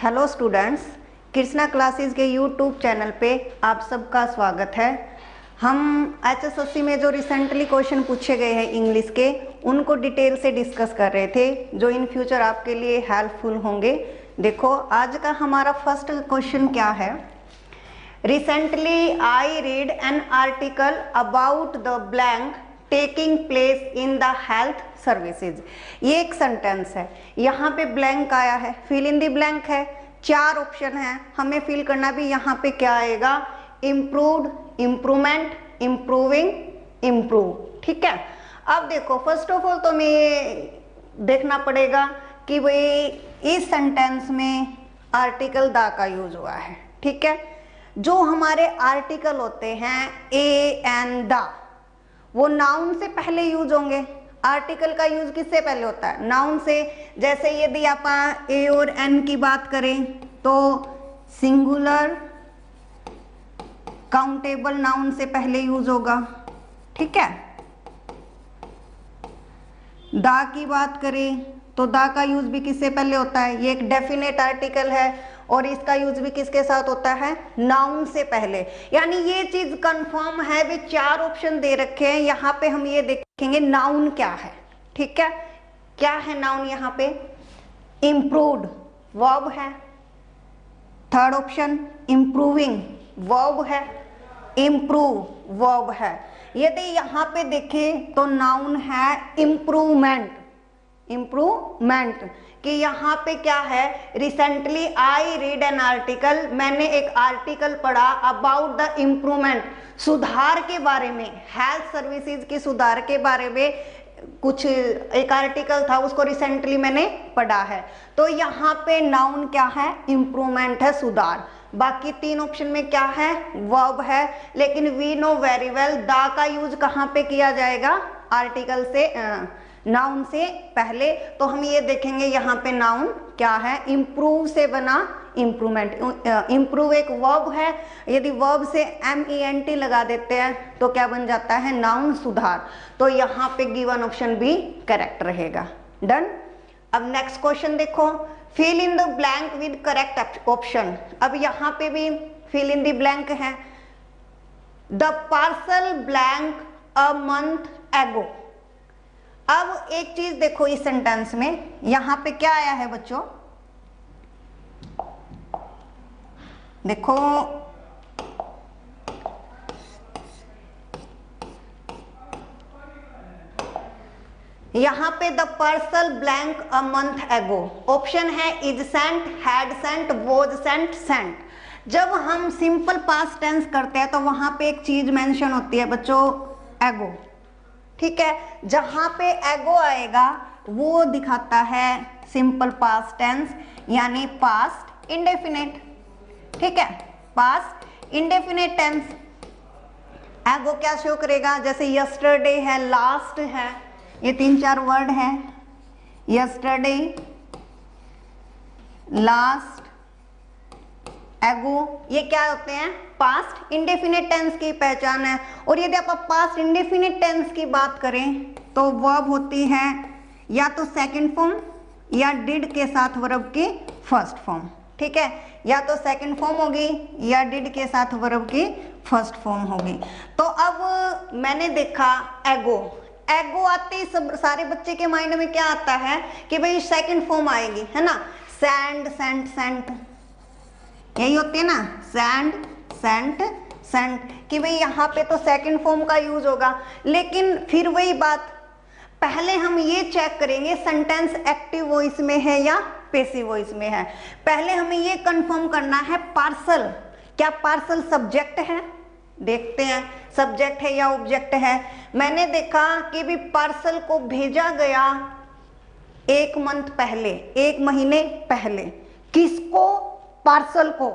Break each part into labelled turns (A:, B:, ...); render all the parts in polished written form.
A: Hello students, Krishna classes के YouTube channel पे आप सबका स्वागत है। हम HSSC में जो रिसेंटली क्वेश्चन पूछे गए हैं इंग्लिश के, उनको डिटेल से डिस्कस कर रहे थे, जो इन फ्यूचर आपके लिए हेल्पफुल होंगे। देखो आज का हमारा फर्स्ट क्वेश्चन क्या है। Recently I read an article about the blank taking place in the health services. ये एक सेंटेंस है, यहाँ पे ब्लैंक आया है, फिल इन द ब्लैंक है, चार ऑप्शन है, हमें फिल करना भी यहाँ पे क्या आएगा, इम्प्रूव्ड, इम्प्रूवमेंट, इम्प्रूविंग, इम्प्रूव। ठीक है। अब देखो फर्स्ट ऑफ ऑल तो हमें ये देखना पड़ेगा कि भाई इस सेंटेंस में आर्टिकल द का यूज हुआ है। ठीक है। जो हमारे आर्टिकल होते हैं ए एंड द, वो नाउन से पहले यूज होंगे। आर्टिकल का यूज किससे पहले होता है? नाउन से। जैसे यदि आप ए और एन की बात करें तो सिंगुलर काउंटेबल नाउन से पहले यूज होगा। ठीक है। दा की बात करें तो दा का यूज भी किससे पहले होता है? ये एक डेफिनेट आर्टिकल है और इसका यूज भी किसके साथ होता है? नाउन से पहले। यानी ये चीज कंफर्म है। वे चार ऑप्शन दे रखे हैं, यहाँ पे हम ये देखेंगे नाउन क्या है। ठीक है। क्या है नाउन यहाँ पे? इम्प्रूव्ड वर्ब है। थर्ड ऑप्शन इम्प्रूविंग वर्ब है, इम्प्रूव वर्ब है। यदि यहाँ पे देखें तो नाउन है इम्प्रूवमेंट, इम्प्रूवमेंट कि यहाँ पे क्या है, recently I read an article, मैंने एक आर्टिकल पढ़ा अबाउट द इम्प्रूवमेंट, सुधार के बारे में, हेल्थ सर्विसेज के सुधार के बारे में कुछ एक आर्टिकल था, उसको रिसेंटली मैंने पढ़ा है। तो यहाँ पे नाउन क्या है? इम्प्रूवमेंट है, सुधार। बाकी तीन ऑप्शन में क्या है? वर्ब है। लेकिन we know very well the का यूज कहाँ पे किया जाएगा? आर्टिकल से, नाउन से पहले। तो हम ये देखेंगे यहाँ पे नाउन क्या है? इम्प्रूव से बना इम्प्रूवमेंट। इम्प्रूव एक वर्ब है, यदि वर्ब से MENT लगा देते हैं तो क्या बन जाता है? नाउन, सुधार। तो यहाँ पे गिवन ऑप्शन भी करेक्ट रहेगा। डन। अब नेक्स्ट क्वेश्चन देखो, fill in the blank with correct option. अब यहाँ पे भी फिल इन द ब्लैंक है। The parcel blank a month ago. अब एक चीज देखो इस सेंटेंस में, यहां पे क्या आया है बच्चों? देखो यहां पे the parcel blank a month ago. Option है is sent, had sent, was sent, sent. जब हम सिंपल पास्ट टेंस करते हैं तो वहां पे एक चीज मेंशन होती है बच्चों, एगो। ठीक है। जहां पे एगो आएगा वो दिखाता है सिंपल पास्ट टेंस, यानी पास्ट इंडेफिनिट। ठीक है। पास्ट इंडेफिनिट टेंस एगो क्या शो करेगा? जैसे यस्टरडे है, लास्ट है, ये तीन चार वर्ड है। यस्टरडे, लास्ट, एगो, ये क्या होते हैं? पास्ट इंडेफिनिट टेंस की पहचान है। और यदि आप पास्ट इंडेफिनिट टेंस की बात करें तो वर्ब होती है या तो सेकंड फॉर्म या डिड के साथ वर्ब की फर्स्ट फॉर्म। ठीक है। या तो सेकंड फॉर्म होगी या डिड के साथ वर्ब की फर्स्ट फॉर्म होगी। तो अब मैंने देखा एगो, एगो आते ही सब सारे बच्चे के माइंड में क्या आता है कि भाई सेकंड फॉर्म आएगी, है ना? सैंड, सेंट, सेंट, यही होती है ना, सैंड, सेंट, सेंट, कि भाई यहाँ पे तो सेकंड फॉर्म का यूज होगा। लेकिन फिर वही बात, पहले हम ये चेक करेंगे सेंटेंस एक्टिव वॉइस में है या पैसिव वॉइस में है। पहले हमें ये कंफर्म करना है पार्सल, क्या पार्सल सब्जेक्ट है? देखते हैं सब्जेक्ट है या ऑब्जेक्ट है। मैंने देखा कि भी पार्सल को भेजा गया एक मंथ पहले, एक महीने पहले। किसको? पार्सल को।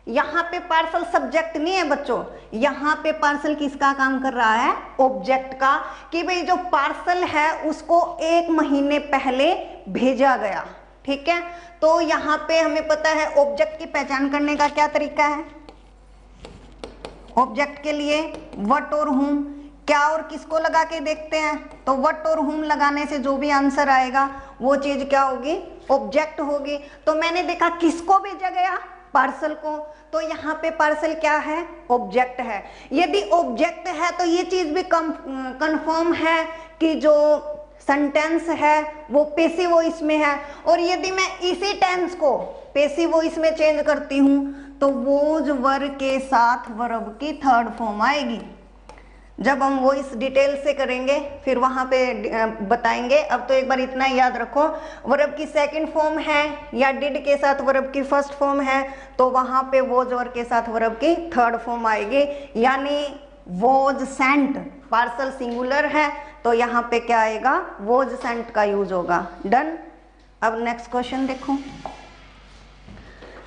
A: यहां पे पार्सल सब्जेक्ट नहीं है बच्चों, यहां पे पार्सल किसका काम कर रहा है? ऑब्जेक्ट का, कि भाई जो पार्सल है उसको एक महीने पहले भेजा गया। ठीक है। तो यहां पे हमें पता है ऑब्जेक्ट की पहचान करने का क्या तरीका है? ऑब्जेक्ट के लिए व्हाट और हुम, क्या और किसको लगा के देखते हैं, तो व्हाट और हुम लगाने से जो भी आंसर आएगा वो चीज क्या होगी? ऑब्जेक्ट होगी। तो मैंने देखा किसको भेजा गया, पार्सल को, तो यहाँ पे पार्सल क्या है, ऑब्जेक्ट है। यदि ऑब्जेक्ट है तो ये चीज भी कंफर्म है कि जो सेंटेंस है वो पैसिव वॉइस में है। और यदि मैं इसी टेंस को पैसिव वॉइस में चेंज करती हूं तो वोज वर के साथ वर्ब की थर्ड फॉर्म आएगी। जब हम वॉइस डिटेल से करेंगे फिर वहां पे बताएंगे। अब तो एक बार इतना याद रखो, वर्ब की सेकंड फॉर्म है या डिड के साथ वर्ब की फर्स्ट फॉर्म है तो वहां पे वोज वर के साथ वर्ब की थर्ड फॉर्म आएगी। यानी वोज सेंट, पार्सल सिंगुलर है तो यहाँ पे क्या आएगा, वोज सेंट का यूज होगा। डन। अब नेक्स्ट क्वेश्चन देखो,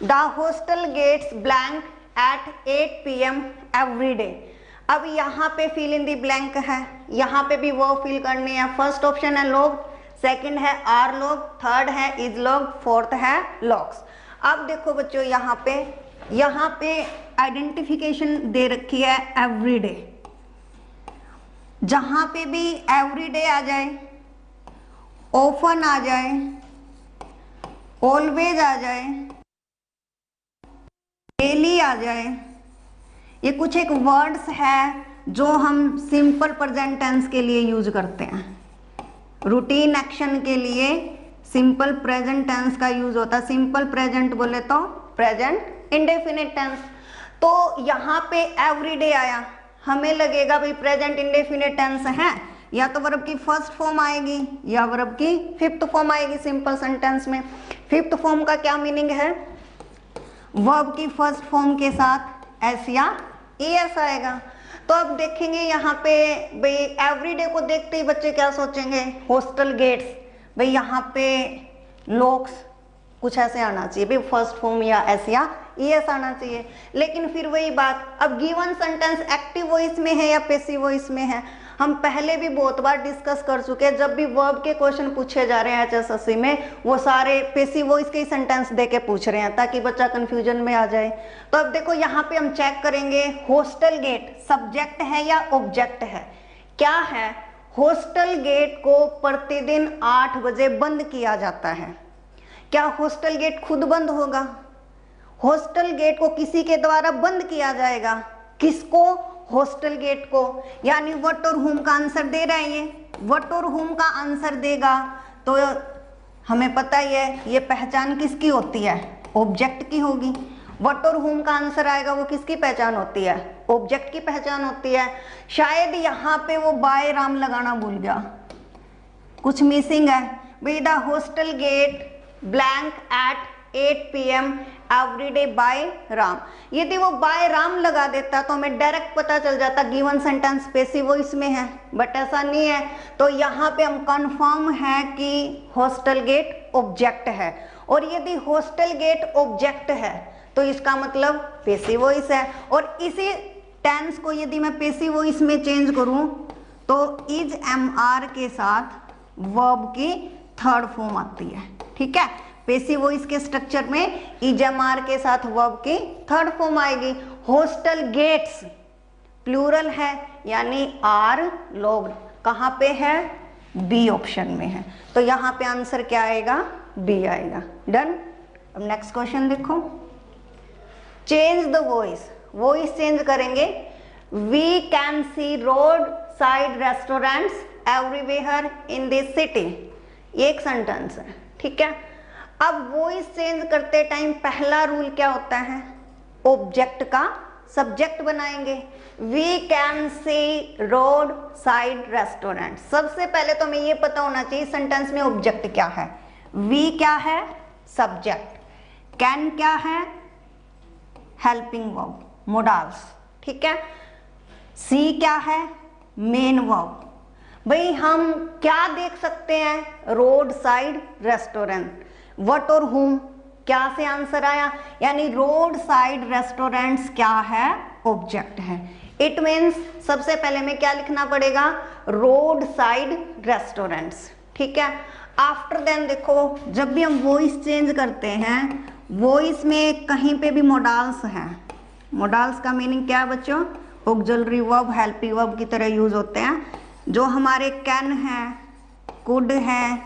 A: the hostel gates blank at 8 PM every day. अब यहाँ पे फिल इन दी ब्लैंक है, यहाँ पे भी वो फिल करनी है। फर्स्ट ऑप्शन है लोग, सेकंड है आर लोग, थर्ड है इज लोग, फोर्थ है लॉक्स। अब देखो बच्चों यहाँ पे आइडेंटिफिकेशन दे रखी है एवरीडे। जहां पे भी एवरीडे आ जाए, ऑफन आ जाए, ऑलवेज आ जाए, डेली आ जाए, ये कुछ एक वर्ड्स है जो हम सिंपल प्रेजेंट टेंस के लिए यूज करते हैं। रूटीन एक्शन के लिए सिंपल प्रेजेंट टेंस का यूज होता है। सिंपल प्रेजेंट बोले तो प्रेजेंट इंडेफिनिट टेंस। तो यहाँ पे एवरीडे आया, हमें लगेगा भाई प्रेजेंट इंडेफिनिट टेंस है, या तो वर्ब की फर्स्ट फॉर्म आएगी या वर्ब की फिफ्थ फॉर्म आएगी सिंपल सेंटेंस में। फिफ्थ फॉर्म का क्या मीनिंग है, वर्ब की फर्स्ट फॉर्म के साथ एस या एस आएगा। तो अब देखेंगे यहाँ पे भाई एवरीडे को देखते ही बच्चे क्या सोचेंगे, हॉस्टल गेट्स, भाई यहाँ पे लॉक्स कुछ ऐसे आना चाहिए, भाई फर्स्ट फॉर्म या एस या एस आना चाहिए। लेकिन फिर वही बात, अब गिवन सेंटेंस एक्टिव वॉइस में है या पैसिव वॉइस में है, हम पहले भी बहुत बार डिस्कस कर चुके हैं। जब भी वर्ब के क्वेश्चन पूछे जा रहे हैं HSSC में, वो सारे पैसिव वॉइस के ही सेंटेंस देके पूछ रहे हैं ताकि बच्चा कंफ्यूजन में आ जाए। तो अब देखो यहाँ पे हम चेक करेंगे, हॉस्टल गेट सब्जेक्ट है या ऑब्जेक्ट है। क्या है, हॉस्टल गेट को प्रतिदिन 8 बजे बंद किया जाता है। क्या हॉस्टल गेट खुद बंद होगा, हॉस्टल गेट को किसी के द्वारा बंद किया जाएगा। किसको, हॉस्टल गेट को। यानी व्हाट और हुम का आंसर दे रहा है, ये व्हाट और हुम का आंसर देगा तो हमें पता ही है ये पहचान किसकी होती है, ऑब्जेक्ट की होगी। व्हाट और हुम का आंसर आएगा वो किसकी पहचान होती है, ऑब्जेक्ट की पहचान होती है। शायद यहाँ पे वो बाय राम लगाना भूल गया, कुछ मिसिंग है। भाई the hostel gate blank at 8 PM every day by Ram. यदि वो बाय राम लगा देता तो हमें डायरेक्ट पता चल जाता गिवन सेंटेंस पैसिव वॉइस में है, बट ऐसा नहीं है। तो यहाँ पे हम कंफर्म है कि हॉस्टल गेट ऑब्जेक्ट है। और यदि हॉस्टल गेट ऑब्जेक्ट है तो इसका मतलब पैसिव वॉइस है। और इसी टेंस को यदि मैं पैसिव वॉइस में चेंज करूं तो इज MR के साथ वर्ब की थर्ड फॉर्म आती है। ठीक है, पैसिव वॉइस के स्ट्रक्चर में इज MR के साथ वर्ब की थर्ड फॉर्म आएगी। हॉस्टल गेट्स प्लूरल है यानी आर लोग, कहाँ पे है, बी ऑप्शन में है। तो यहाँ पे आंसर क्या आएगा, बी आएगा। डन। अब नेक्स्ट क्वेश्चन देखो, change the voice, voice change करेंगे। We can see road side restaurants everywhere in this city, एक सेंटेंस है। ठीक है, अब वॉइस चेंज करते टाइम पहला रूल क्या होता है, ऑब्जेक्ट का सब्जेक्ट बनाएंगे। We can see road side restaurant. सबसे पहले तो हमें ये पता होना चाहिए सेंटेंस में ऑब्जेक्ट क्या है। वी क्या है, सब्जेक्ट। कैन क्या है, हेल्पिंग वर्ब, मोडाल्स। ठीक है, सी क्या है, मेन वर्ब। भाई हम क्या देख सकते हैं, रोड साइड रेस्टोरेंट। व्हाट और हुम क्या से आंसर आया, यानी रोड साइड रेस्टोरेंट्स क्या है, ऑब्जेक्ट है। इट मीन्स सबसे पहले में क्या लिखना पड़ेगा, रोड साइड रेस्टोरेंट्स। ठीक है, आफ्टर देन देखो जब भी हम वॉइस चेंज करते हैं, वॉइस में कहीं पे भी मोडाल्स हैं। मोडाल्स का मीनिंग क्या है बच्चों, ऑक्सिलरी वर्ब, हेल्पिंग वर्ब की तरह यूज होते हैं। जो हमारे कैन है, कुड है,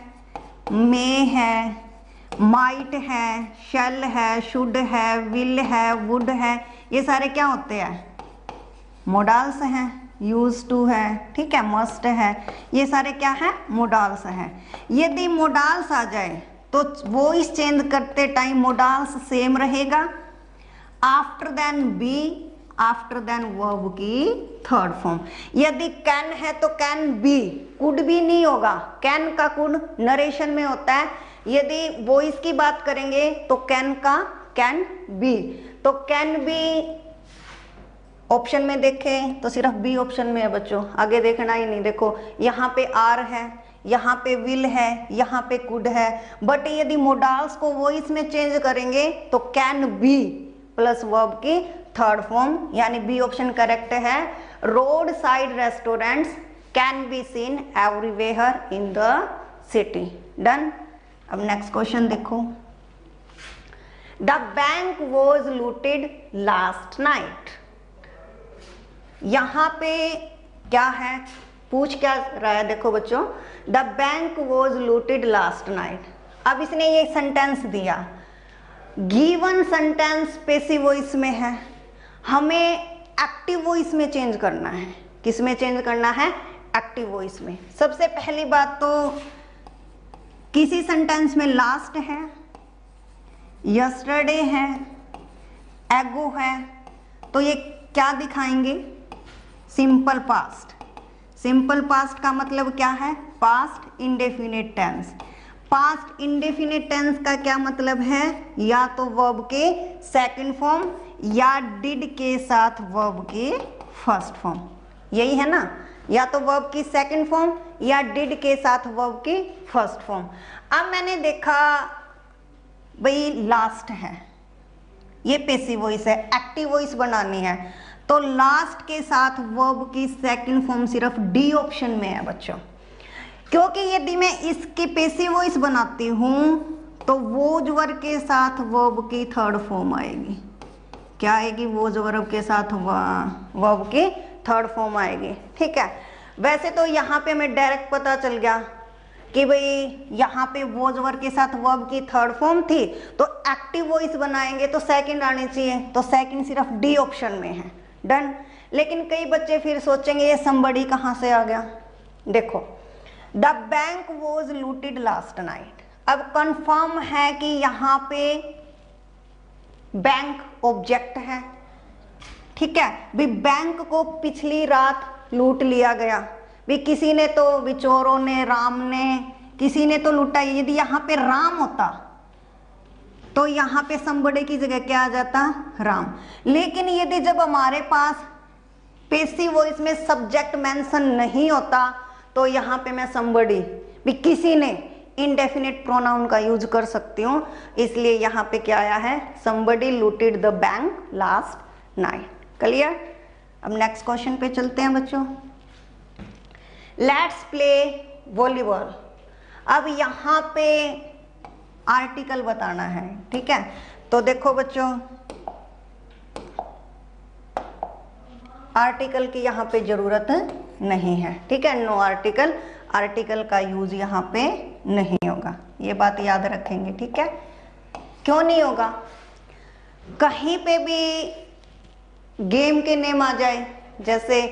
A: मे है, माइट है, शैल है, शुड है, विल है, वुड है, ये सारे क्या होते हैं? मोडाल्स हैं। यूज टू है, ठीक है, मस्ट है, ये सारे क्या है? मोडाल्स हैं। यदि मोडाल्स आ जाए तो वॉइस चेंज करते टाइम मोडाल्स सेम रहेगा। After then be, after then verb की थर्ड फॉर्म। यदि कैन है तो कैन बी, कुड भी नहीं होगा। कैन का कुड नरेशन में होता है। यदि वॉइस की बात करेंगे तो कैन का कैन बी। तो कैन बी ऑप्शन में देखें तो सिर्फ बी ऑप्शन में है बच्चों, आगे देखना ही नहीं। देखो यहाँ पे आर है, यहाँ पे विल है, यहाँ पे कुड है। बट यदि मोडाल्स को वॉइस में चेंज करेंगे तो कैन बी प्लस वर्ब की थर्ड फॉर्म, यानी बी ऑप्शन करेक्ट है। Road side restaurants can be seen everywhere in the city. Done. अब नेक्स्ट क्वेश्चन देखो। The bank was looted last night. यहां पे क्या है, पूछ क्या रहा है? देखो बच्चों, the bank was looted last night. अब इसने ये सेंटेंस दिया, गिवन सेंटेंस पैसिव वॉइस में है, हमें एक्टिव वॉइस में चेंज करना है। किस में चेंज करना है? एक्टिव वॉइस में। सबसे पहली बात तो किसी सेंटेंस में लास्ट है, यस्टरडे है, एगो है, तो ये क्या दिखाएंगे? Simple past. सिंपल पास्ट का मतलब क्या है? Past indefinite tense. Past indefinite tense का क्या मतलब है? या तो वर्ब के सेकंड फॉर्म या डिड के साथ वर्ब के फर्स्ट फॉर्म, यही है ना? या तो वर्ब की सेकंड फॉर्म या डिड के साथ वर्ब की फर्स्ट फॉर्म। अब मैंने देखा भाई लास्ट है, ये पैसिव वॉइस है, एक्टिव वॉइस बनानी है, तो लास्ट के साथ वर्ब की सेकंड फॉर्म सिर्फ डी ऑप्शन में है बच्चों। क्योंकि यदि मैं इसकी पैसिव वॉइस बनाती हूं तो वोज वर्ब के साथ वर्ब की थर्ड फॉर्म आएगी। क्या आएगी? वोज वर्ब के साथ वर्ब की थर्ड फॉर्म आएगी, ठीक है। वैसे तो यहाँ पे हमें डायरेक्ट पता चल गया कि भाई यहाँ पे वोज वर्ब के साथ वर्ब की थर्ड फॉर्म थी, तो एक्टिव वॉइस बनाएंगे तो सेकंड आनी चाहिए, तो सेकंड सिर्फ डी ऑप्शन में है। डन। लेकिन कई बच्चे फिर सोचेंगे ये somebody कहाँ से आ गया? देखो, the bank was looted last night. अब कंफर्म है कि यहाँ पे बैंक ऑब्जेक्ट है, ठीक है। भी बैंक को पिछली रात लूट लिया गया, भी किसी ने तो, भी चोरों ने, राम ने, किसी ने तो लूटा। यदि यहाँ पे राम होता तो यहाँ पे somebody की जगह क्या आ जाता? राम। लेकिन यदि जब हमारे पास पैसिव वॉइस में सब्जेक्ट मेंशन नहीं होता तो यहाँ पे मैं somebody भी किसी ने इंडेफिनिट प्रोनाउन का यूज कर सकती हूँ, इसलिए यहाँ पे क्या आया है? somebody looted the bank last night। Clear? अब नेक्स्ट क्वेश्चन पे चलते हैं बच्चों। Let's play volleyball. अब यहाँ पे आर्टिकल बताना है, ठीक है। तो देखो बच्चों, आर्टिकल की यहाँ पे जरूरत नहीं है, ठीक है। नो आर्टिकल, आर्टिकल का यूज यहाँ पे नहीं होगा, ये बात याद रखेंगे, ठीक है। क्यों नहीं होगा? कहीं पे भी गेम के नेम आ जाए, जैसे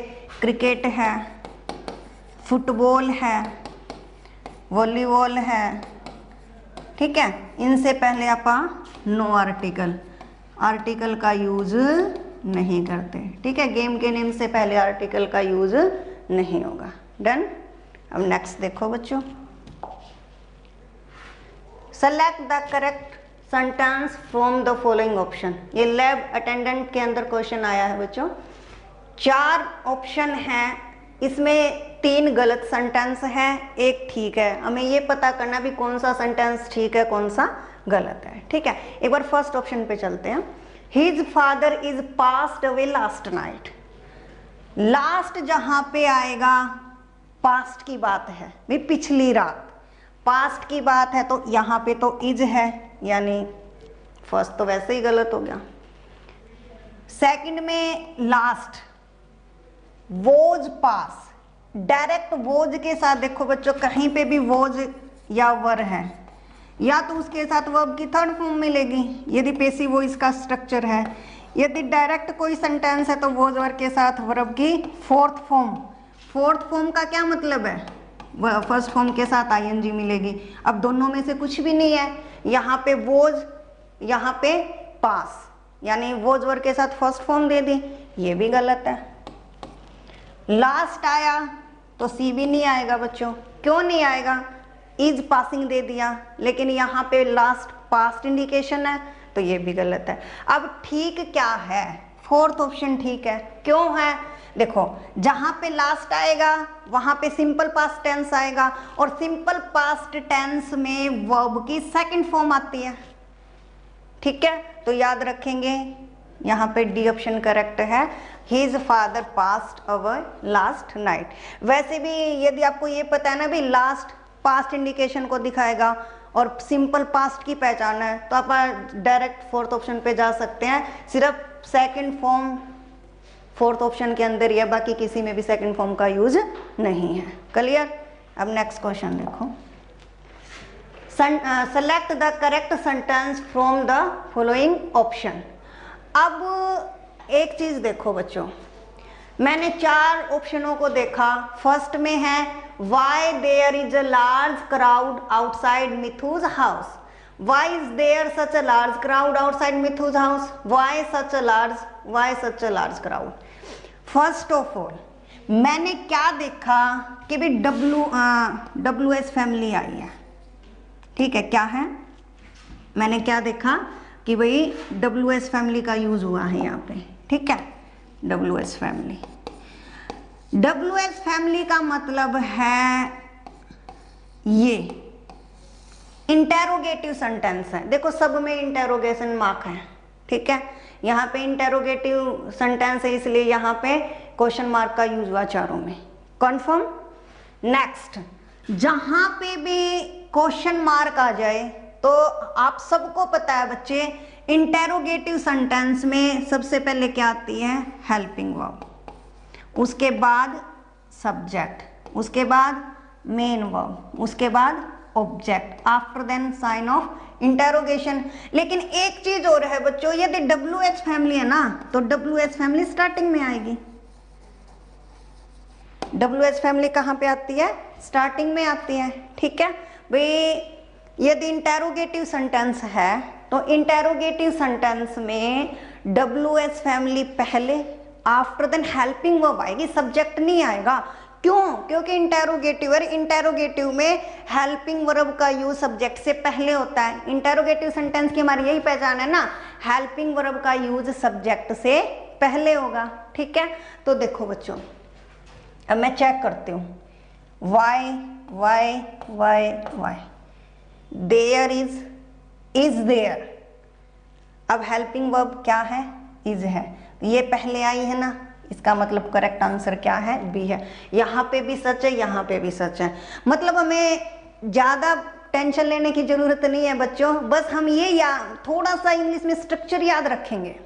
A: क्रिकेट है, फुटबॉल है, वॉलीबॉल है, ठीक है, इनसे पहले आप नो आर्टिकल, आर्टिकल का यूज नहीं करते, ठीक है। गेम के नेम से पहले आर्टिकल का यूज नहीं होगा। डन। अब नेक्स्ट देखो बच्चों, select the correct sentence from the following option. ये लैब अटेंडेंट के अंदर क्वेश्चन आया है बच्चों। 4 ऑप्शन है, इसमें 3 गलत सेंटेंस है, 1 ठीक है। हमें ये पता करना भी कौन सा सेंटेंस ठीक है, कौन सा गलत है, ठीक है। एक बार फर्स्ट ऑप्शन पे चलते हैं। His father is passed away last night. Last जहां पे आएगा पास्ट की बात है, भी पिछली रात, पास्ट की बात है, तो यहाँ पे तो इज है, यानी फर्स्ट तो वैसे ही गलत हो गया। सेकंड में last, was pass, direct was के साथ देखो बच्चों, कहीं पे भी वोज या वर है, या तो उसके साथ वर्ब की थर्ड फॉर्म मिलेगी यदि पैसिव वॉइस का स्ट्रक्चर है। यदि डायरेक्ट कोई सेंटेंस है तो वॉज वर्ब के साथ वर्ब की फोर्थ फॉर्म। फोर्थ फॉर्म का क्या मतलब है? फर्स्ट फॉर्म के साथ आईएनजी मिलेगी। अब दोनों में से कुछ भी नहीं है, यहाँ पे वॉज, यहाँ पे पास, यानी वॉज वर्ब के साथ फर्स्ट फॉर्म दे दी, ये भी गलत है। लास्ट आया तो सी भी नहीं आएगा बच्चों। क्यों नहीं आएगा? इज पासिंग दे दिया, लेकिन यहाँ पे लास्ट पास्ट इंडिकेशन है, तो ये भी गलत है। अब ठीक क्या है? फोर्थ ऑप्शन ठीक है। क्यों है? देखो, जहां पे लास्ट आएगा वहां पे सिंपल पास्ट टेंस आएगा, और सिंपल पास्ट टेंस में वर्ब की सेकंड फॉर्म आती है। ठीक है, तो याद रखेंगे यहाँ पे डी ऑप्शन करेक्ट है। His father passed away last night. वैसे भी यदि आपको ये पता है ना भी लास्ट पास्ट इंडिकेशन को दिखाएगा और सिंपल पास्ट की पहचान है, तो आप डायरेक्ट फोर्थ ऑप्शन पे जा सकते हैं। सिर्फ सेकंड फॉर्म फोर्थ ऑप्शन के अंदर या बाकी किसी में भी सेकंड फॉर्म का यूज नहीं है। क्लियर? अब नेक्स्ट क्वेश्चन देखो। Select the correct sentence from the following option. अब एक चीज देखो बच्चों, मैंने 4 ऑप्शनों को देखा। फर्स्ट में है why there is a large crowd outside Mithu's house. Why is there such a large crowd outside Mithu's house? Why such a large crowd? First of all मैंने क्या देखा कि भी WS फैमिली आई है। ठीक है, क्या है? मैंने क्या देखा कि भाई WS फैमिली का यूज हुआ है यहाँ पे। ठीक है, WS फैमिली। WS फैमिली का मतलब है ये इंटेरोगेटिव सेंटेंस है। देखो सब में इंटेरोगेशन मार्क है। ठीक है, यहाँ पे इंटेरोगेटिव सेंटेंस है, इसलिए यहाँ पे क्वेश्चन मार्क का यूज हुआ चारों में। कन्फर्म? नेक्स्ट, जहां पे भी क्वेश्चन मार्क आ जाए तो आप सबको पता है बच्चे, इंटेरोगेटिव सेंटेंस में सबसे पहले क्या आती है? हेल्पिंग वर्ब, उसके बाद सब्जेक्ट, उसके बाद मेन वर्ब, उसके बाद object, after then sign of interrogation. लेकिन एक चीज और है बच्चों, यदि WH फैमिली है ना तो WH फैमिली स्टार्टिंग में आएगी। WH फैमिली कहाँ पे आती है? स्टार्टिंग में आती है। ठीक है भाई, यदि इंटेरोगेटिव सेंटेंस है तो इंटेरोगेटिव सेंटेंस में WH फैमिली पहले, आफ्टर देन हेल्पिंग वर्ब आएगी, सब्जेक्ट नहीं आएगा। क्यों? क्योंकि इंटेरोगेटिव है, इंटेरोगेटिव में हेल्पिंग वर्ब का यूज सब्जेक्ट से पहले होता है। इंटेरोगेटिव सेंटेंस की हमारी यही पहचान है ना, हेल्पिंग वर्ब का यूज सब्जेक्ट से पहले होगा। ठीक है, तो देखो बच्चों, अब मैं चेक करती हूँ। Why why why why, there is there. अब हेल्पिंग वर्ब क्या है? इज है, ये पहले आई है ना, इसका मतलब करेक्ट आंसर क्या है? बी है। यहाँ पे भी सच है, यहाँ पे भी सच है। मतलब हमें ज्यादा टेंशन लेने की जरूरत नहीं है बच्चों, बस हम ये थोड़ा सा इंग्लिश में स्ट्रक्चर याद रखेंगे।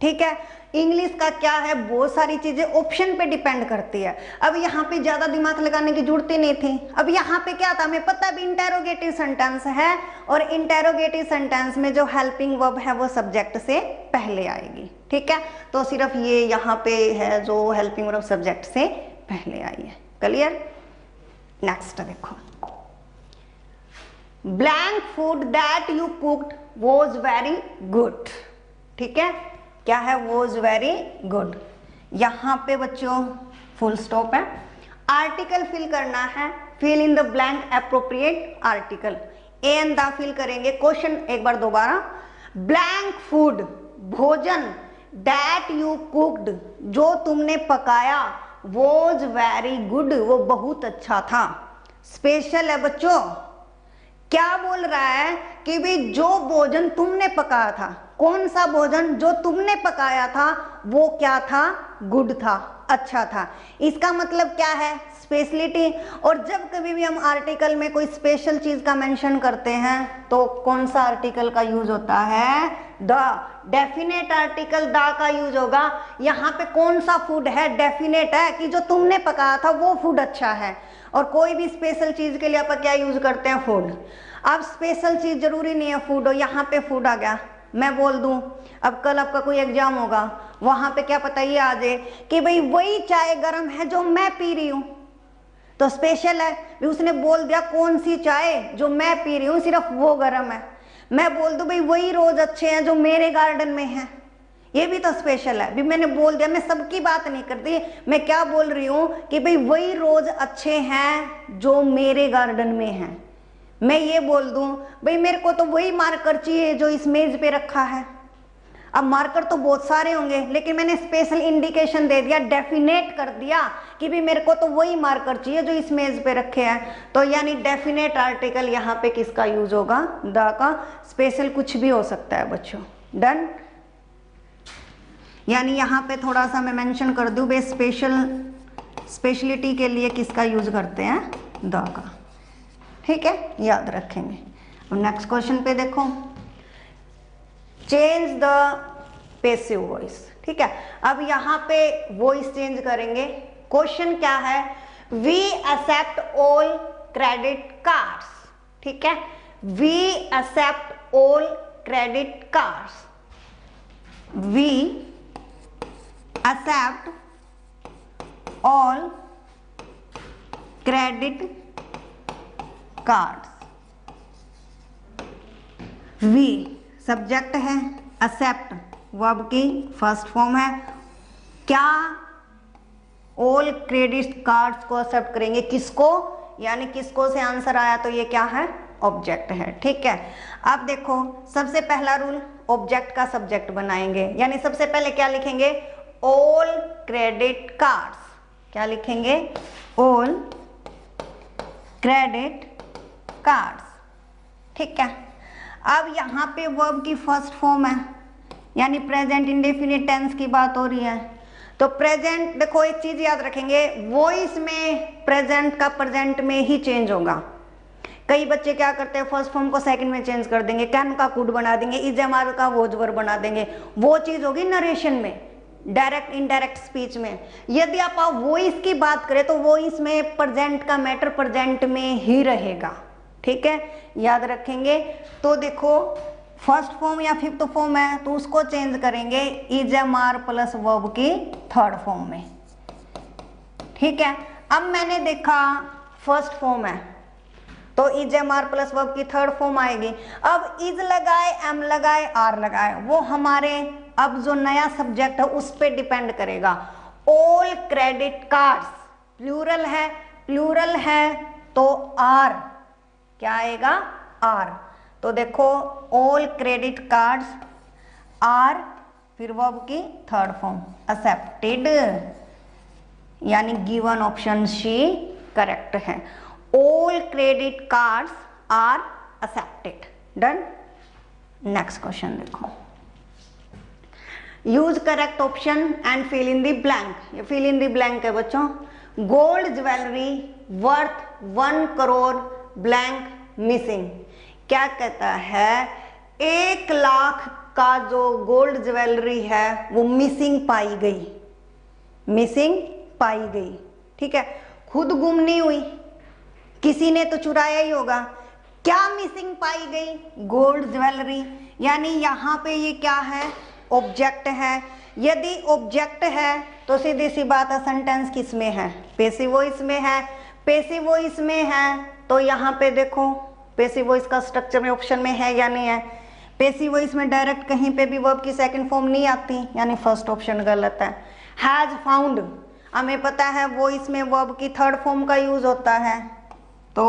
A: ठीक है, इंग्लिश का क्या है, बहुत सारी चीजें ऑप्शन पे डिपेंड करती है। अब यहाँ पे ज्यादा दिमाग लगाने की जरूरत ही नहीं थी। अब यहाँ पे क्या था, हमें पता भी इंटेरोगेटिव सेंटेंस है, और इंटेरोगेटिव सेंटेंस में जो हेल्पिंग वर्ब है वो सब्जेक्ट से पहले आएगी। ठीक है, तो सिर्फ ये यहाँ पे है जो हेल्पिंग वर्ब सब्जेक्ट से पहले आई है। क्लियर? नेक्स्ट देखो, blank food that you cooked was very good. ठीक है, क्या है? Was very good. यहाँ पे बच्चों फुल स्टॉप है, आर्टिकल फिल करना है, fill in the blank appropriate article. And the fill करेंगे। क्वेश्चन एक बार दोबारा, ब्लैंक फूड भोजन, दैट यू कुक्ड जो तुमने पकाया, वॉज वेरी गुड वो बहुत अच्छा था। स्पेशल है बच्चों, क्या बोल रहा है कि भी जो भोजन तुमने पकाया था, कौन सा भोजन जो तुमने पकाया था वो क्या था? गुड था, अच्छा था। इसका मतलब क्या है? स्पेशलिटी। और जब कभी भी हम आर्टिकल में कोई स्पेशल चीज का मेंशन करते हैं तो कौन सा आर्टिकल का यूज होता है? द। डेफिनेट आर्टिकल द का यूज होगा। यहाँ पे कौन सा फूड है? डेफिनेट है कि जो तुमने पकाया था वो फूड अच्छा है। और कोई भी स्पेशल चीज के लिए आप क्या यूज करते हैं? फूड। अब स्पेशल चीज जरूरी नहीं है फूड हो, यहाँ पे फूड आ गया, मैं बोल दूं अब कल आपका कोई एग्जाम होगा, वहां पे क्या पता ये आ जाए कि भाई वही चाय गर्म है जो मैं पी रही हूं, तो स्पेशल है। भी उसने बोल दिया कौन सी चाय जो मैं पी रही हूं सिर्फ वो गर्म है, मैं बोल दूं भाई वही रोज अच्छे हैं जो मेरे गार्डन में है, ये भी तो स्पेशल है। भी मैंने बोल दिया, मैं सबकी बात नहीं करती, मैं क्या बोल रही हूं कि भाई वही रोज अच्छे हैं जो मेरे गार्डन में है। मैं ये बोल दूं भाई मेरे को तो वही मार्कर चाहिए जो इस मेज पे रखा है। अब मार्कर तो बहुत सारे होंगे, लेकिन मैंने स्पेशल इंडिकेशन दे दिया, डेफिनेट कर दिया कि भी मेरे को तो वही मार्कर चाहिए जो इस मेज पे रखे हैं। तो यानी डेफिनेट आर्टिकल यहाँ पे किसका यूज होगा, द का। स्पेशल कुछ भी हो सकता है बच्चों, डन। यानी यहाँ पे थोड़ा सा मैं मेंशन कर दूं भाई स्पेशलिटी के लिए किसका यूज करते हैं, द का, ठीक है, याद रखेंगे। अब नेक्स्ट क्वेश्चन पे देखो, चेंज द पैसिव वॉइस, ठीक है। अब यहाँ पे वॉइस चेंज करेंगे। क्वेश्चन क्या है, we accept all credit cards, ठीक है, we accept all credit cards, we accept all credit cards. We subject है, एक्सेप्ट वर्ब की फर्स्ट फॉर्म है। क्या ऑल क्रेडिट कार्ड्स को एक्सेप्ट करेंगे, किसको, यानी किसको से आंसर आया तो ये क्या है, ऑब्जेक्ट है, ठीक है। अब देखो सबसे पहला रूल, ऑब्जेक्ट का सब्जेक्ट बनाएंगे, यानी सबसे पहले क्या लिखेंगे, ऑल क्रेडिट कार्ड्स, क्या लिखेंगे, ऑल क्रेडिट कार्ड्स, ठीक है। अब यहाँ पे वर्ब की फर्स्ट फॉर्म है, यानी प्रेजेंट इंडेफिनिट टेंस की बात हो रही है। तो प्रेजेंट, देखो एक चीज याद रखेंगे, वॉइस में प्रेजेंट का प्रेजेंट में ही चेंज होगा। कई बच्चे क्या करते हैं, फर्स्ट फॉर्म को सेकंड में चेंज कर देंगे, कैन का कुड बना देंगे, इज एम का वॉज वर्ब बना देंगे। वो चीज होगी नरेशन में, डायरेक्ट इनडायरेक्ट स्पीच में। यदि आप वॉइस की बात करें तो वॉइस में प्रेजेंट का मैटर प्रेजेंट में ही रहेगा, ठीक है, याद रखेंगे। तो देखो फर्स्ट फॉर्म या फिफ्थ फॉर्म है तो उसको चेंज करेंगे is am are plus verb की थर्ड फॉर्म में, ठीक है। अब मैंने देखा फर्स्ट फॉर्म है तो is am are plus verb की थर्ड फॉर्म आएगी। अब इज लगाए, एम लगाए, आर लगाए, वो हमारे अब जो नया सब्जेक्ट है उस पर डिपेंड करेगा। ऑल क्रेडिट कार्ड्स प्लूरल है तो आर क्या आएगा, आर। तो देखो ऑल क्रेडिट कार्ड्स आर, फिर वर्ब की थर्ड फॉर्म एक्सेप्टेड, यानी गिवन ऑप्शन सी करेक्ट है। All credit cards are accepted, done. Next question देखो, use correct option and fill in the blank. ये फिल इन द ब्लैंक है बच्चों। Gold jewellery worth 1 crore blank missing. क्या कहता है, 1 लाख का जो गोल्ड ज्वेलरी है वो मिसिंग पाई गई, ठीक है। खुद गुम नहीं हुई, किसी ने तो चुराया ही होगा। क्या मिसिंग पाई गई, गोल्ड ज्वेलरी, यानी यहाँ पे ये क्या है, ऑब्जेक्ट है। यदि ऑब्जेक्ट है तो सीधी सी बात है सेंटेंस किस में है, पैसिव वॉइस में है। पैसिव वॉइस में है तो यहाँ पे देखो पैसिव वॉइस का स्ट्रक्चर में ऑप्शन में है या नहीं है। पैसिव वॉइस में डायरेक्ट कहीं पे भी वर्ब की सेकंड फॉर्म नहीं आती, यानी फर्स्ट ऑप्शन गलत है। हैज फाउंड, हमें पता है वॉइस में वर्ब की थर्ड फॉर्म का यूज होता है, तो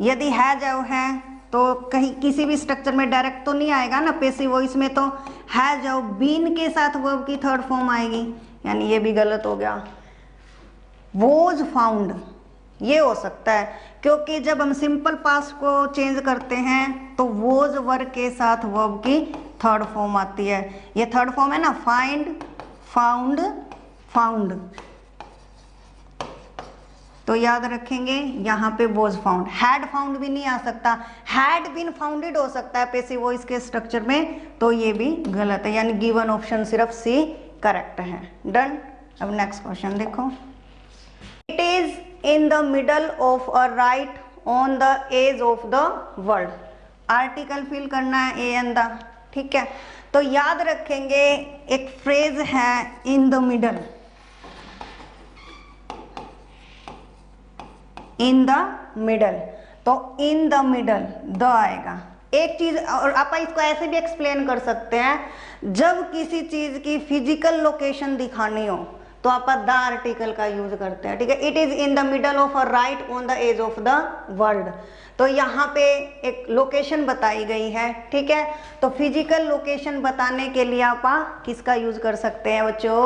A: यदि हैज है तो कहीं किसी भी स्ट्रक्चर में डायरेक्ट तो नहीं आएगा ना। पैसिव वॉइस में तो हैज बीन के साथ वर्ब की थर्ड फॉर्म आएगी, यानी ये भी गलत हो गया। वॉज फाउंड ये हो सकता है, क्योंकि जब हम सिंपल पास्ट को चेंज करते हैं तो वॉज वर्ब के साथ वर्ब की थर्ड फॉर्म आती है। ये थर्ड फॉर्म है ना, फाइंड, फाउंड, फाउंड। तो याद रखेंगे यहाँ पे वॉज फाउंड। हैड फाउंड भी नहीं आ सकता, हैड बीन फाउंडेड हो सकता है पैसिव वॉइस के स्ट्रक्चर में, तो ये भी गलत है, यानी गिवन ऑप्शन सिर्फ सी करेक्ट है, डन। अब नेक्स्ट क्वेश्चन देखो, it is in the middle of a right on the edge of the world. Article fill करना है ए एंड द, ठीक है। तो याद रखेंगे एक फ्रेज है in the middle, in the middle, तो इन द मिडल द आएगा। एक चीज और आप इसको ऐसे भी एक्सप्लेन कर सकते हैं, जब किसी चीज की फिजिकल लोकेशन दिखानी हो तो आप द आर्टिकल का यूज करते हैं, ठीक है। It is in the middle of a right on the edge of the world, तो यहाँ पे एक लोकेशन बताई गई है, ठीक है। तो फिजिकल लोकेशन बताने के लिए आप किसका यूज कर सकते हैं बच्चों,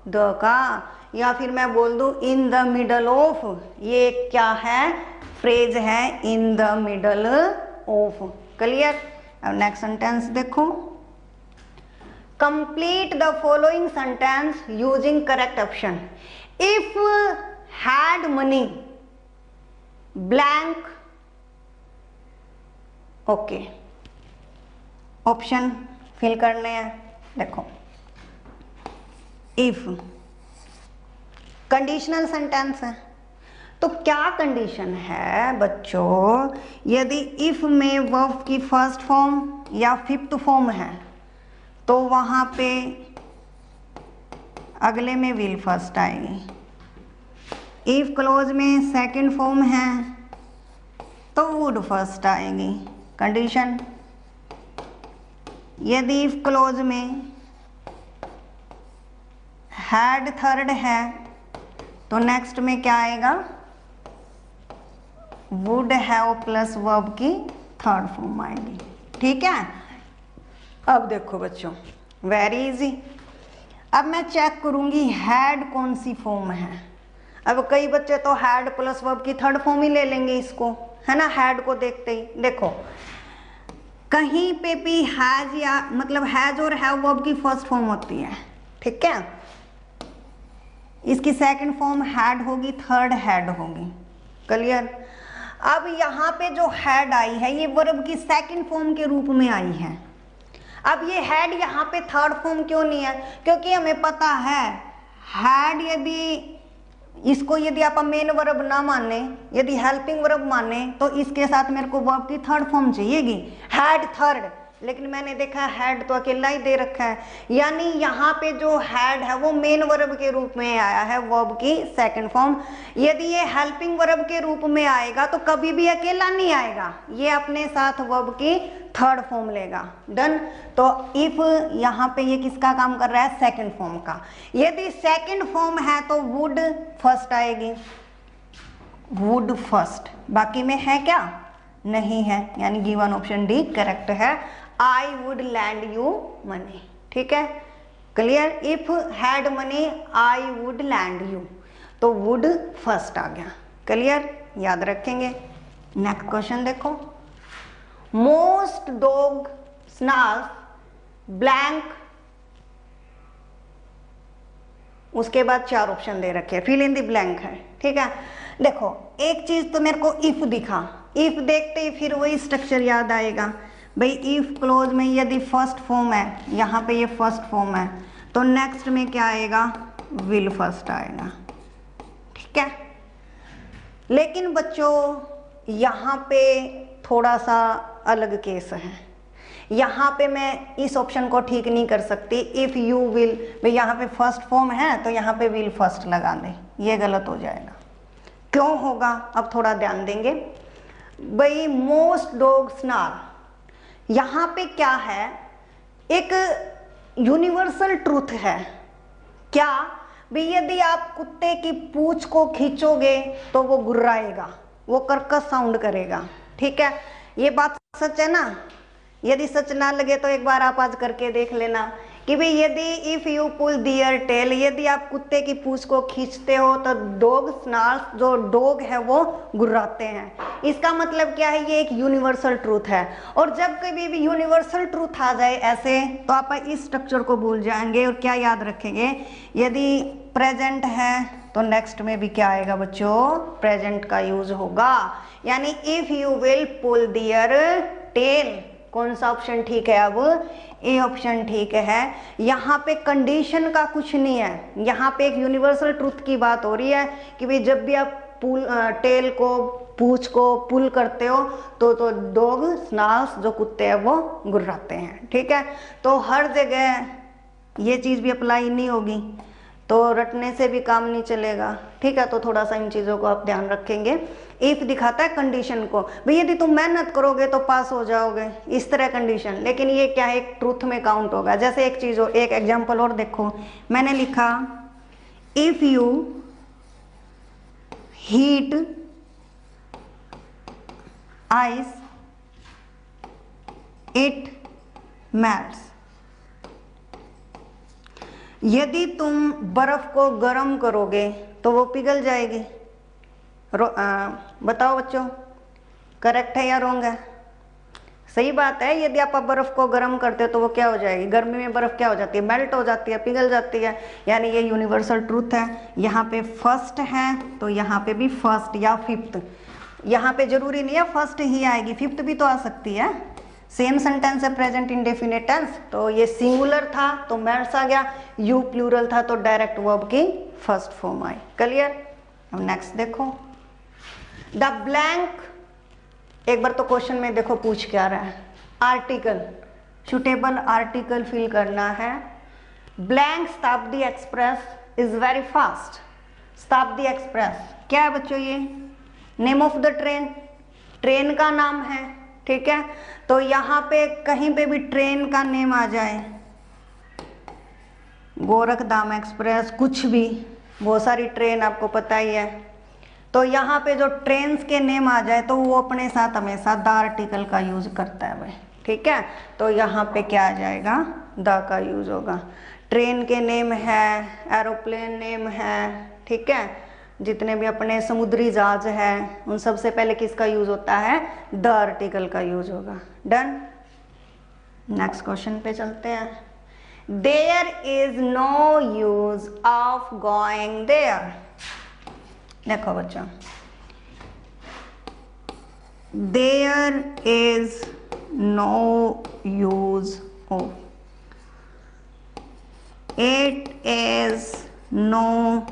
A: द का, या फिर मैं बोल दूं इन द मिडल ऑफ, ये क्या है, फ्रेज है in the middle of. Clear. अब नेक्स्ट सेंटेंस देखो, complete the following sentence using correct option. If had money blank, okay, option fill करने हैं। देखो, इफ कंडीशनल सेंटेंस है, तो क्या कंडीशन है बच्चों, यदि इफ में वर्ब की फर्स्ट फॉर्म या फिफ्थ फॉर्म है तो वहां पे अगले में विल फर्स्ट आएगी। इफ क्लोज में सेकंड फॉर्म है तो वुड फर्स्ट आएगी, कंडीशन। यदि इफ क्लोज में हैड थर्ड है तो नेक्स्ट में क्या आएगा, वुड हैव प्लस वर्ब की थर्ड फॉर्म आएगी, ठीक है। अब देखो बच्चों, वेरी इजी। अब मैं चेक करूंगी हैड कौन सी फॉर्म है। अब कई बच्चे तो हैड प्लस वर्ब की थर्ड फॉर्म ही ले लेंगे इसको, है ना, हैड को देखते ही। देखो, कहीं पे भी हैज या मतलब हैज और हैव वर्ब की फर्स्ट फॉर्म होती है, ठीक है। इसकी सेकंड फॉर्म हैड होगी, थर्ड हैड होगी। क्लियर। अब यहाँ पे जो हैड आई है ये वर्ब की सेकंड फॉर्म के रूप में आई है। अब ये हैड यहाँ पे थर्ड फॉर्म क्यों नहीं है, क्योंकि हमें पता है हैड यदि इसको यदि आप मेन वर्ब ना माने, यदि हेल्पिंग वर्ब माने, तो इसके साथ मेरे को वर्ब की थर्ड फॉर्म चाहिएगी, हैड थर्ड। लेकिन मैंने देखा हैड तो अकेला ही दे रखा है, यानी यहाँ पे जो हैड है वो मेन वर्ब के रूप में आया है, वर्ब की सेकंड फॉर्म। यदि ये हेल्पिंग वर्ब के रूप में आएगा तो कभी भी अकेला नहीं आएगा, ये अपने साथ वर्ब की थर्ड फॉर्म लेगा। डन। तो इफ यहाँ पे ये किसका काम कर रहा है, सेकंड फॉर्म का। यदि सेकंड फॉर्म है तो वुड फर्स्ट आएगी, वुड फर्स्ट। बाकी में है क्या, नहीं है, यानी गिवन ऑप्शन डी करेक्ट है। I would land you money, ठीक है। Clear. If had money I would land you, तो वुड फर्स्ट आ गया। क्लियर, याद रखेंगे। नेक्स्ट क्वेश्चन देखो, मोस्ट डॉग स्नैल्स ब्लैंक, उसके बाद चार ऑप्शन दे रखे हैं, फिल इन द ब्लैंक है, ठीक है। देखो, एक चीज तो मेरे को इफ दिखा, इफ देखते ही फिर वही स्ट्रक्चर याद आएगा भाई। इफ क्लोज में यदि फर्स्ट फॉर्म है, यहाँ पे ये फर्स्ट फॉर्म है, तो नेक्स्ट में क्या आएगा, विल फर्स्ट आएगा, ठीक है। लेकिन बच्चों यहाँ पे थोड़ा सा अलग केस है, यहाँ पे मैं इस ऑप्शन को ठीक नहीं कर सकती। इफ यू विल, भाई यहाँ पे फर्स्ट फॉर्म है तो यहाँ पे विल फर्स्ट लगा दे, ये गलत हो जाएगा। क्यों होगा, अब थोड़ा ध्यान देंगे भाई। मोस्ट डॉग स्नैल, यहाँ पे क्या है, एक यूनिवर्सल ट्रूथ है। क्या भाई, यदि आप कुत्ते की पूंछ को खींचोगे तो वो गुर्राएगा, वो कर्कश साउंड करेगा, ठीक है। ये बात सच है ना। यदि सच ना लगे तो एक बार आप आज करके देख लेना कि भाई यदि if you pull their tail, यदि आप कुत्ते की पूंछ को खींचते हो तो डॉग स्नैल्स, जो डॉग है वो गुर्राते हैं। इसका मतलब क्या है, ये एक यूनिवर्सल ट्रूथ है। और जब कभी भी यूनिवर्सल ट्रूथ आ जाए ऐसे, तो आप इस स्ट्रक्चर को भूल जाएंगे और क्या याद रखेंगे, यदि प्रेजेंट है तो नेक्स्ट में भी क्या आएगा बच्चों, प्रेजेंट का यूज होगा। यानी if you will pull their tail, कौन सा ऑप्शन ठीक है, अब ए ऑप्शन ठीक है। यहाँ पे कंडीशन का कुछ नहीं है, यहाँ पे एक यूनिवर्सल ट्रूथ की बात हो रही है कि भाई जब भी आप टेल को पूंछ को पुल करते हो तो डॉग स्नाल्स जो कुत्ते हैं वो गुर्राते हैं। ठीक है, तो हर जगह ये चीज़ भी अप्लाई नहीं होगी, तो रटने से भी काम नहीं चलेगा। ठीक है, तो थोड़ा सा इन चीज़ों को आप ध्यान रखेंगे। इफ दिखाता है कंडीशन को, भाई यदि तुम मेहनत करोगे तो पास हो जाओगे, इस तरह कंडीशन, लेकिन ये क्या है, एक ट्रूथ में काउंट होगा। जैसे एक चीज़ हो, एक एग्जांपल और देखो, मैंने लिखा if you heat ice it melts. यदि तुम बर्फ को गर्म करोगे तो वो पिघल जाएगी। बताओ बच्चों, करेक्ट है या रॉन्ग है? सही बात है, यदि आप बर्फ को गर्म करते हो तो वो क्या हो जाएगी, गर्मी में बर्फ क्या हो जाती है, मेल्ट हो जाती है, पिघल जाती है। यानी ये यूनिवर्सल ट्रूथ है। यहाँ पे फर्स्ट है तो यहाँ पे भी फर्स्ट या फिफ्थ, यहाँ पे जरूरी नहीं है फर्स्ट ही आएगी, फिफ्थ भी तो आ सकती है। सेम सेंटेंस है प्रेजेंट इंडेफिनिट टेंस, तो ये सिंगुलर था तो मेल्ट्स आ गया, यू प्लूरल था तो डायरेक्ट वर्ब की फर्स्ट फॉर्म आई। क्लियर? अब नेक्स्ट देखो, द ब्लैंक, एक बार तो क्वेश्चन में देखो पूछ क्या रहा है, आर्टिकल, सुटेबल आर्टिकल फिल करना है। ब्लैंक शताब्दी एक्सप्रेस इज वेरी फास्ट। शताब्दी एक्सप्रेस क्या है बच्चों, ये name of the train, train का नाम है। ठीक है, तो यहाँ पे कहीं पे भी ट्रेन का नेम आ जाए, गोरखधाम एक्सप्रेस, कुछ भी, बहुत सारी ट्रेन आपको पता ही है, तो यहाँ पे जो ट्रेन्स के नेम आ जाए तो वो अपने साथ हमेशा द आर्टिकल का यूज करता है भाई। ठीक है, तो यहाँ पे क्या आ जाएगा, द का यूज होगा। ट्रेन के नेम है, एरोप्लेन नेम है, ठीक है, जितने भी अपने समुद्री जहाज है उन सबसे पहले किसका यूज होता है, द आर्टिकल का यूज होगा। डन। नेक्स्ट क्वेश्चन पे चलते हैं। There is no use of going there. देखो बच्चों, there is no use of, it is no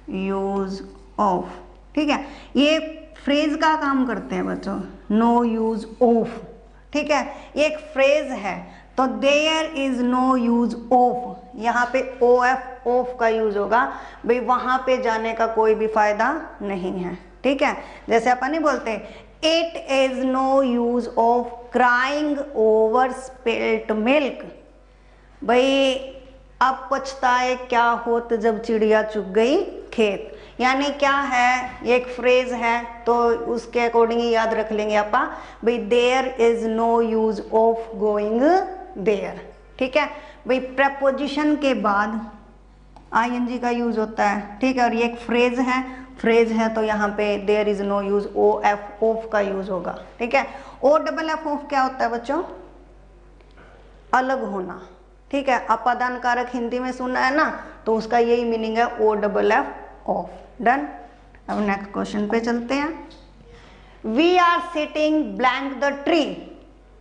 A: use of. ठीक है, ये फ्रेज का काम करते हैं बच्चों, नो यूज ऑफ। ठीक है, ये एक फ्रेज है, तो there is no use of, यहाँ पे ओ एफ ऑफ का यूज होगा भाई, वहां पे जाने का कोई भी फायदा नहीं है। ठीक है, जैसे अपन नहीं बोलते it is no use of crying over spilt milk, भाई अब पछताए क्या होत जब चिड़िया चुग गई खेत। यानी क्या है, ये एक फ्रेज है तो उसके अकॉर्डिंग ही याद रख लेंगे आप भाई, there is no use of going there. ठीक है भाई, प्रपोजिशन के बाद आईएनजी का यूज होता है। ठीक है, और ये एक फ्रेज है तो यहाँ पे there is no use O F of का यूज होगा। ठीक है, ओ डबल एफ ऑफ क्या होता है बच्चों, अलग होना। ठीक है, अपादान कारक हिंदी में सुना है ना, तो उसका यही मीनिंग है O double F of. Done. अब नेक्स्ट क्वेश्चन पे चलते हैं। We are sitting blank the tree,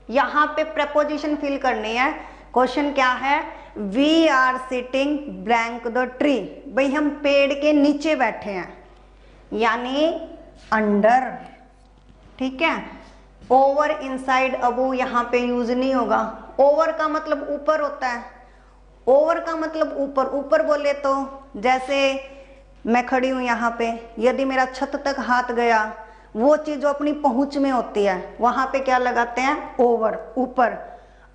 A: यहाँ पे प्रपोजिशन फिल करनी है। क्वेश्चन क्या है, we are sitting blank the tree, भाई हम पेड़ के नीचे बैठे हैं, यानी अंडर। ठीक है, ओवर, इनसाइड, अबो यहाँ पे यूज नहीं होगा। ओवर का मतलब ऊपर होता है, ओवर का मतलब ऊपर, ऊपर बोले तो जैसे मैं खड़ी हूं यहाँ पे, यदि मेरा छत तक हाथ गया, वो चीज जो अपनी पहुंच में होती है वहां पे क्या लगाते हैं, ओवर, ऊपर।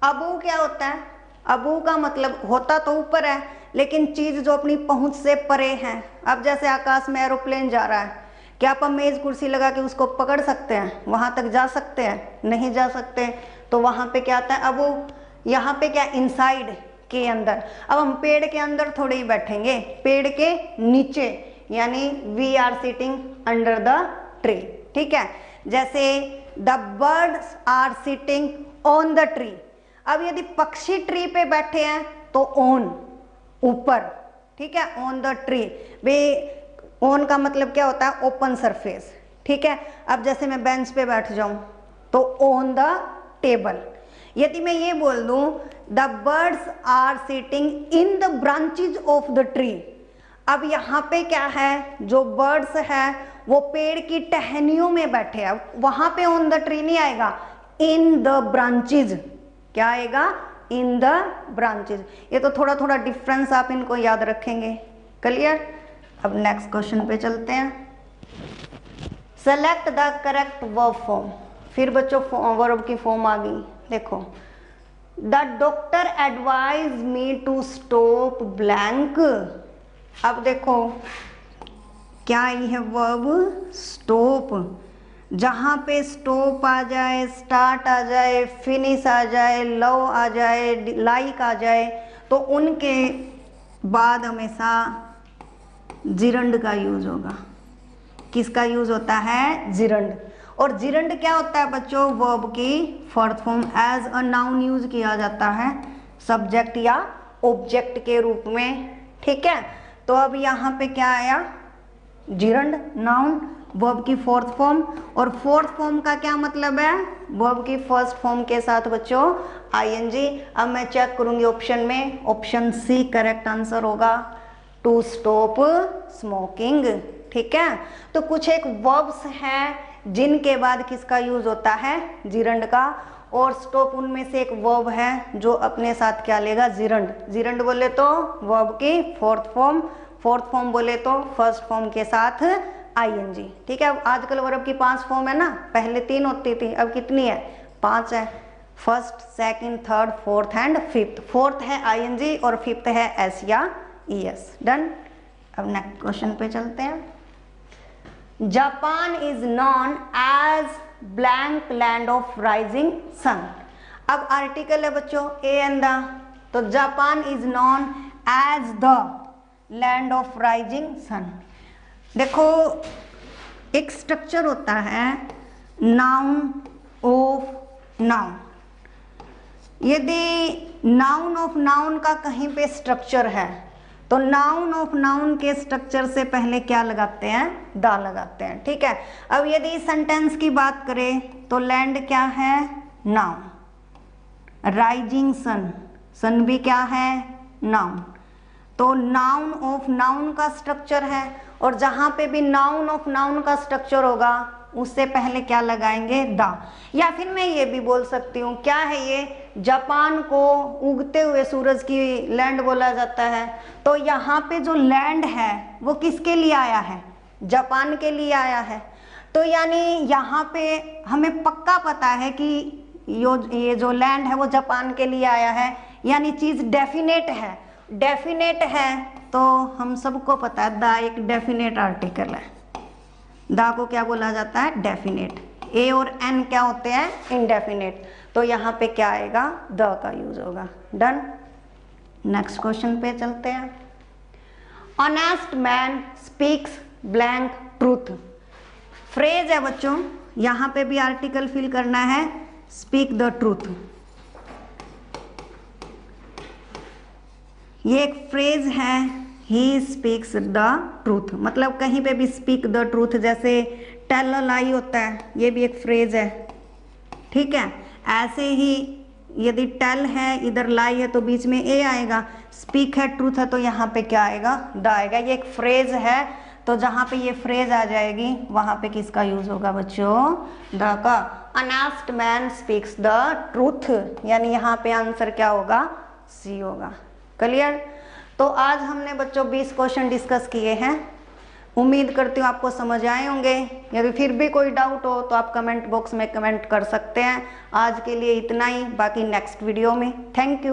A: अबू क्या होता है, अबू का मतलब होता तो ऊपर है लेकिन चीज जो अपनी पहुंच से परे है। अब जैसे आकाश में एरोप्लेन जा रहा है, क्या आप मेज कुर्सी लगा के उसको पकड़ सकते हैं, वहां तक जा सकते हैं, नहीं जा सकते, तो वहां पे क्या आता है, अब वो यहाँ पे क्या, इनसाइड के अंदर। अब हम पेड़ के अंदर थोड़े ही बैठेंगे, पेड़ के नीचे, यानी we are sitting under the tree. ठीक है, जैसे the birds are sitting on the tree, अब यदि पक्षी ट्री पे बैठे हैं तो ऑन, ऊपर। ठीक है, on the tree, way on का मतलब क्या होता है, ओपन सरफेस। ठीक है, अब जैसे मैं बेंच पे बैठ जाऊं तो ऑन द टेबल। यदि मैं ये बोल दूं the birds are sitting in the branches of the tree, अब यहाँ पे क्या है, जो बर्ड्स है वो पेड़ की टहनियों में बैठे हैं, वहां पे ऑन द ट्री नहीं आएगा, इन द ब्रांचेज। क्या आएगा? इन द ब्रांचेज। ये तो थोड़ा थोड़ा डिफरेंस आप इनको याद रखेंगे। क्लियर? अब नेक्स्ट क्वेश्चन पे चलते हैं। Select the correct verb form. फिर बच्चों वर्ब की फॉर्म आ गई। देखो, the doctor advise me to stop blank. अब देखो क्या आई है वर्ब? स्टॉप। जहां पे स्टॉप आ जाए, स्टार्ट आ जाए, फिनिश आ जाए, लव आ जाए, लाइक आ जाए, तो उनके बाद हमेशा जिरंड का यूज होगा। किसका यूज होता है? जिरंड। और जिरंड क्या होता है बच्चों? वर्ब की fourth form as a noun use किया जाता है, सब्जेक्ट या ऑब्जेक्ट के रूप में। ठीक है, तो अब यहाँ पे क्या आया? जिरंड, नाउन, वर्ब की फोर्थ फॉर्म। और फोर्थ फॉर्म का क्या मतलब है? वर्ब की फर्स्ट फॉर्म के साथ बच्चों आईएनजी। अब मैं चेक करूंगी ऑप्शन में, ऑप्शन सी करेक्ट आंसर होगा, टू स्टॉप स्मोकिंग। ठीक है, तो कुछ एक वर्ब्स हैं जिनके बाद किसका यूज होता है? जिरंड का। और स्टॉप उनमें से एक वर्ब है जो अपने साथ क्या लेगा? जिरंड। जिरंड बोले तो वर्ब की फोर्थ फॉर्म, फोर्थ फॉर्म बोले तो फर्स्ट फॉर्म के साथ आईएनजी। ठीक है, अब आजकल वर्ब की 5 फॉर्म है ना, पहले 3 होती थी, अब कितनी है? 5 है। First, second, third, fourth and fifth. Fourth है आईएनजी और फिफ्थ है एस या ईएस। डन। अब नेक्स्ट क्वेश्चन पे चलते हैं। Japan is known as blank land of rising sun. अब आर्टिकल है बच्चों ए एंड द, तो Japan is known as the land of rising sun. देखो एक स्ट्रक्चर होता है नाउन ऑफ नाउन। यदि नाउन ऑफ नाउन का कहीं पे स्ट्रक्चर है तो नाउन ऑफ नाउन के स्ट्रक्चर से पहले क्या लगाते हैं? दा लगाते हैं। ठीक है, अब यदि सेंटेंस की बात करें तो लैंड क्या है? नाउन। राइजिंग सन, सन भी क्या है? नाउन। तो नाउन ऑफ नाउन का स्ट्रक्चर है, और जहां पे भी नाउन ऑफ नाउन का स्ट्रक्चर होगा उससे पहले क्या लगाएंगे? दा। या फिर मैं ये भी बोल सकती हूँ, क्या है ये? जापान को उगते हुए सूरज की लैंड बोला जाता है, तो यहाँ पे जो लैंड है वो किसके लिए आया है? जापान के लिए आया है। तो यानी यहाँ पे हमें पक्का पता है कि ये जो लैंड है वो जापान के लिए आया है, यानी चीज डेफिनेट है। डेफिनेट है तो हम सबको पता है दा एक डेफिनेट आर्टिकल है। दा को क्या बोला जाता है? डेफिनेट। ए और एन क्या होते हैं? इनडेफिनेट। तो यहाँ पे क्या आएगा? द का यूज होगा। डन। नेक्स्ट क्वेश्चन पे चलते हैं। Honest man speaks blank truth. Phrase है बच्चों, यहाँ पे भी आर्टिकल फिल करना है, स्पीक द ट्रूथ। ये एक फ्रेज है, ही स्पीक्स द ट्रूथ। मतलब कहीं पे भी स्पीक द ट्रूथ, जैसे टेल अ लाई होता है, ये भी एक फ्रेज है। ठीक है, ऐसे ही यदि टेल है, इधर लाई है तो बीच में ए आएगा, स्पीक है, ट्रूथ है तो यहाँ पे क्या आएगा? द आएगा। ये एक फ्रेज है, तो जहाँ पे ये फ्रेज आ जाएगी वहाँ पे किसका यूज होगा बच्चों? द का। Honest man speaks the truth, यानी यहाँ पे आंसर क्या होगा? सी होगा। क्लियर? तो आज हमने बच्चों 20 क्वेश्चन डिस्कस किए हैं। उम्मीद करती हूँ आपको समझ आए होंगे। यदि फिर भी कोई डाउट हो तो आप कमेंट बॉक्स में कमेंट कर सकते हैं। आज के लिए इतना ही, बाकी नेक्स्ट वीडियो में। Thank you.